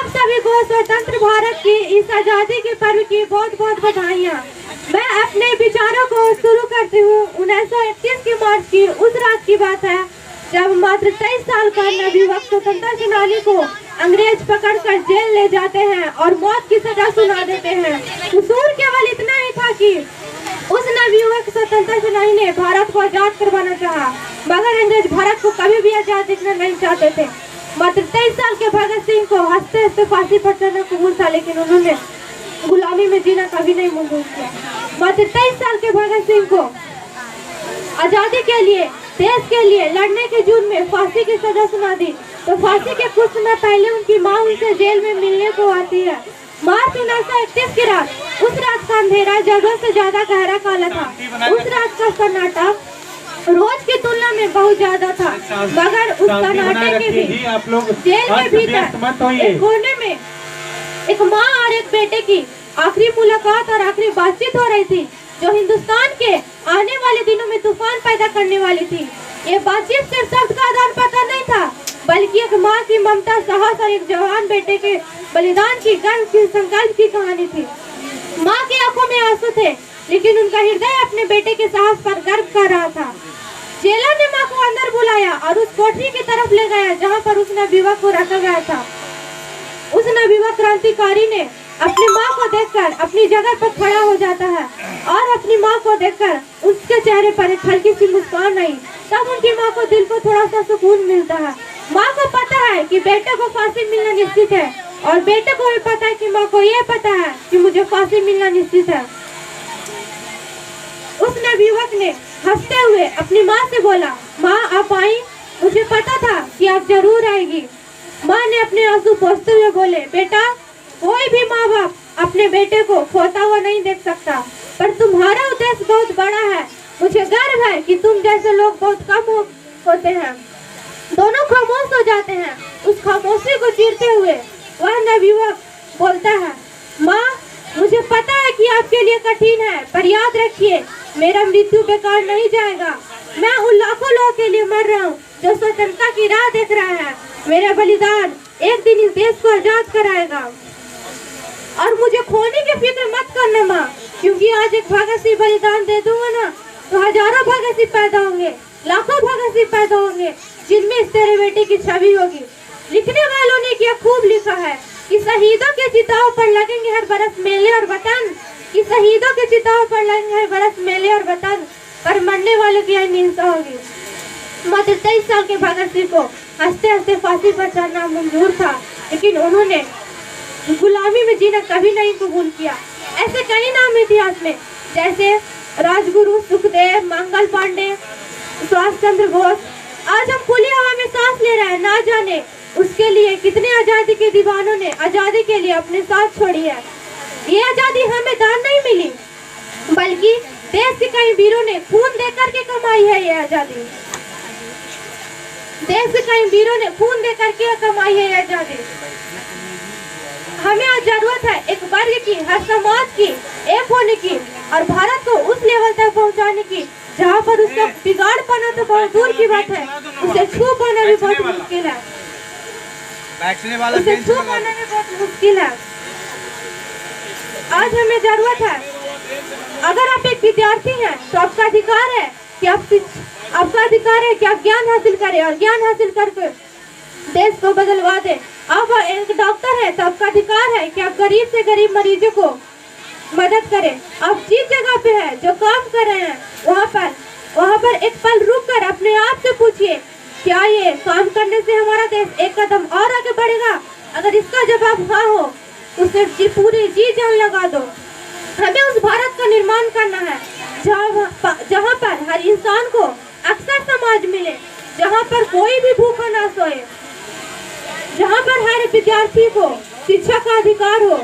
आप सभी को स्वतंत्र भारत की इस आजादी के पर्व की बहुत बहुत बधाइयाँ। मैं अपने विचारों को शुरू करती हूँ। 1931 की मार्च की उस रात की बात है जब मात्र 23 साल का नवयुवक स्वतंत्रता सेनानी को अंग्रेज पकड़कर जेल ले जाते हैं और मौत की सजा सुना देते हैं। कसूर केवल इतना ही था कि उस नवयुवक स्वतंत्रता सेनानी ने भारत को आजाद करवाना चाहा, मगर अंग्रेज भारत को कभी भी आजाद देखना नहीं चाहते थे। मात्र 23 साल के भगत सिंह को हंसते हंसते फांसी पर चढ़ना कबूल था, लेकिन उन्होंने गुलामी में जीना कभी नहीं मंजूर किया। मात्र 23 साल के भगत सिंह को आजादी के लिए, देश के लिए लड़ने के जुर्म में फांसी की सजा सुना दी, तो फांसी के कुछ समय पहले उनकी मां उनसे जेल में मिलने को आती है। मार्च 1931 की रात, उस रात का अंधेरा जरूरत से ज्यादा गहरा काला था। उस रात का सन्नाटा रोज की तुलना में बहुत ज्यादा था, मगर उस सन्नाटे के भी जेल के भीतर एक कोने में एक माँ और एक बेटे की आखिरी मुलाकात और आखिरी बातचीत हो रही थी, जो हिंदुस्तान के आने वाले दिनों में तूफान पैदा करने वाली थी। ये बातचीत सिर्फ शब्द का आदान प्रदान नहीं था, बल्कि एक माँ की ममता, साहस और एक जवान बेटे के बलिदान की, गर्व की, संकल्प की कहानी थी। माँ की आंखों में आंसू थे, लेकिन उनका हृदय अपने बेटे के साहस पर गर्व कर रहा था। जेलर ने माँ को अंदर बुलाया और उस कोठरी की तरफ ले गया जहाँ पर उस नवयुवक को रखा गया था। उस नवयुवक क्रांतिकारी ने अपनी माँ को देखकर अपनी जगह पर खड़ा हो जाता है और अपनी माँ को देखकर उसके चेहरे पर एक हल्की सी मुस्कान आई। तब उनकी माँ को दिल को थोड़ा सा सुकून मिलता है। माँ को पता है कि बेटे को फांसी मिलना निश्चित है, और बेटे को भी पता है कि माँ को यह पता है कि मुझे फांसी मिलना निश्चित है। उस नवयुवक ने हंसते हुए अपनी माँ से बोला, माँ आप आई, मुझे पता था कि आप जरूर आएगी। माँ ने अपने आंसू पोंछते हुए बोले, बेटा, कोई भी माँ बाप अपने बेटे को खोता हुआ नहीं देख सकता, पर तुम्हारा उद्देश्य बहुत बड़ा है। मुझे गर्व है कि तुम जैसे लोग बहुत कम होते हैं। दोनों खामोश हो जाते हैं। उस खामोशी को चीरते हुए वह नवयुवक बोलता है, माँ, मुझे पता है कि आपके लिए कठिन है, पर याद रखिए, मेरा मृत्यु बेकार नहीं जाएगा। मैं उन लाखों लोगों के लिए मर रहा हूँ जो स्वतंत्रता की राह देख रहा है। मेरा बलिदान एक दिन इस देश को आजाद कराएगा, और मुझे खोने की फिक्र मत करना माँ, क्योंकि आज एक भगत सिंह बलिदान दे दूंगा ना, तो हजारों भगत सिंह पैदा होंगे, लाखों भगत सिंह पैदा होंगे, जिनमें इस तेरे बेटे की छवि होगी। लिखने वालों ने क्या खूब लिखा है कि शहीदों के चिताओं पर लगेंगे हर बरस मेले और वतन, कि शहीदों के चिताओं पर लगेंगे हर बरस मेले और वतन, पर मरने वालों की अहिंसा होगी। मात्र 23 साल के भगत सिंह को हंसते हंसते फांसी पर चढ़ना मंजूर था, लेकिन उन्होंने गुलामी में जीना कभी नहीं कबूल किया। ऐसे कई नाम इतिहास में, जैसे राजगुरु, सुखदेव, मंगल पांडे, सुभाष चंद्र बोस। आज हम खुली हवा में सांस ले रहे हैं, ना जाने उसके लिए कितने आजादी के दीवानों ने आजादी के लिए अपने साथ छोड़ी है। ये आजादी हमें दान नहीं मिली, बल्कि देश के कई वीरों ने खून देकर के कमाई है। ये आजादी देश के कई वीरों ने खून देकर के कमाई है। ये आजादी हमें आज जरूरत है एक वर्ग की, हर समाज की एक होने की, और भारत को उस लेवल तक पहुंचाने की जहां पर उसका बिगाड़ पाना तो बहुत दूर की बात है, उसे छू पाना भी बहुत मुश्किल है। उसे छू पाना भी बहुत मुश्किल है। आज हमें जरूरत है, अगर आप एक विद्यार्थी हैं तो आपका अधिकार है कि आप ज्ञान हासिल करें और ज्ञान हासिल करके देश को बदलवा दे। आप एक डॉक्टर है तो आपका अधिकार है कि आप गरीब से गरीब मरीजों को मदद करें। आप जिस जगह पे है, जो काम कर रहे हैं, वहाँ पर एक पल रुक कर अपने आप से पूछिए, क्या ये काम करने से हमारा देश एक कदम और आगे बढ़ेगा? अगर इसका जवाब हाँ हो, उसे पूरी जी जान लगा दो। हमें उस भारत का निर्माण करना है जहाँ पर हर इंसान को अक्सर समाज मिले, जहाँ पर कोई भी भूखा ना सोए, जहाँ पर हर विद्यार्थी को शिक्षा का अधिकार हो,